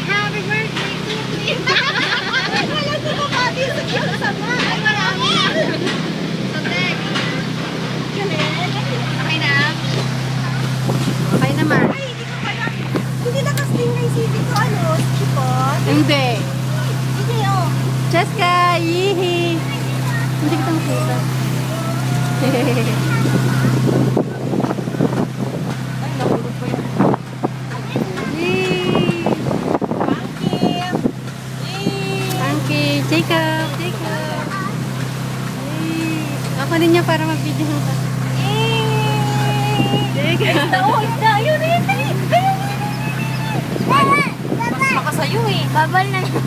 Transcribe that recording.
Happy birthday to me! Wala si Kapati sa kinasama. Ay, marami! Sotek. Okay na? Okay naman. Ay, hindi ko pala. Hindi nakasting na yung CD ko, ano? Sipot? Hindi. Hindi, oh. Cheska, yihi. Hindi kita makita. Ay, nahulog pa yun. Yee! Funky! Jacob! Jacob! Yee! Ako din niya para mag-video ka. Jacob! Ayun, ayun, ayun. Mas makasayo eh. Babal na.